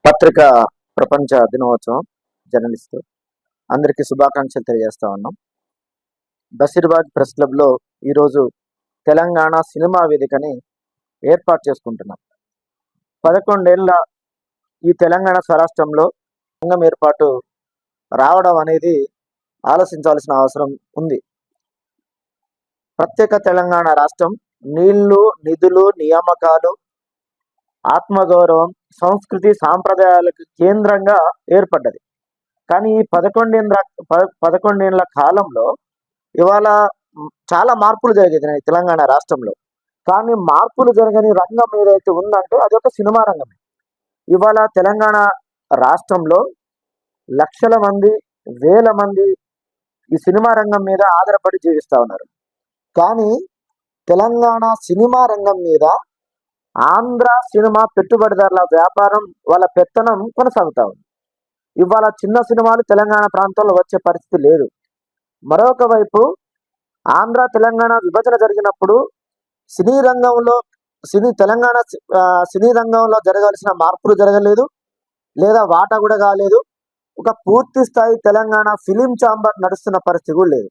పత్రికా ప్రపంచ దినోత్సవం జర్నలిస్టు అందరికీ శుభాకాంక్షలు తెలియజేస్తా ఉన్నాం. బషీర్బాగ్ ప్రెస్ క్లబ్లో ఈరోజు తెలంగాణ సినిమా వేదికని ఏర్పాటు చేసుకుంటున్నాం. 11 ఏళ్ల ఈ తెలంగాణ స్వరాష్ట్రంలో సంఘం ఏర్పాటు రావడం అనేది ఆలోచించాల్సిన అవసరం ఉంది. ప్రత్యేక తెలంగాణ రాష్ట్రం నీళ్లు, నిధులు, నియామకాలు, ఆత్మగౌరవం, సంస్కృతి, సాంప్రదాయాలకు కేంద్రంగా ఏర్పడ్డది. కానీ ఈ 11 ఏళ్ల కాలంలో ఇవాళ చాలా మార్పులు జరిగాయి తెలంగాణ రాష్ట్రంలో. కానీ మార్పులు జరగని రంగం ఏదైతే ఉందంటే అది ఒక సినిమా రంగమే. ఇవాళ తెలంగాణ రాష్ట్రంలో లక్షల మంది, వేల మంది ఈ సినిమా రంగం మీద ఆధారపడి జీవిస్తూ ఉన్నారు. కానీ తెలంగాణ సినిమా రంగం మీద ఆంధ్ర సినిమా పెట్టుబడిదారుల వ్యాపారం, వాళ్ళ పెత్తనం కొనసాగుతా ఉంది. ఇవాళ చిన్న సినిమాలు తెలంగాణ ప్రాంతంలో వచ్చే పరిస్థితి లేదు. మరొక వైపు ఆంధ్ర తెలంగాణ విభజన జరిగినప్పుడు తెలంగాణ సినీ రంగంలో జరగాల్సిన మార్పులు జరగలేదు, లేదా వాటా కూడా కాలేదు. ఒక పూర్తి స్థాయి తెలంగాణ ఫిలిం ఛాంబర్ నడుస్తున్న పరిస్థితి కూడా లేదు.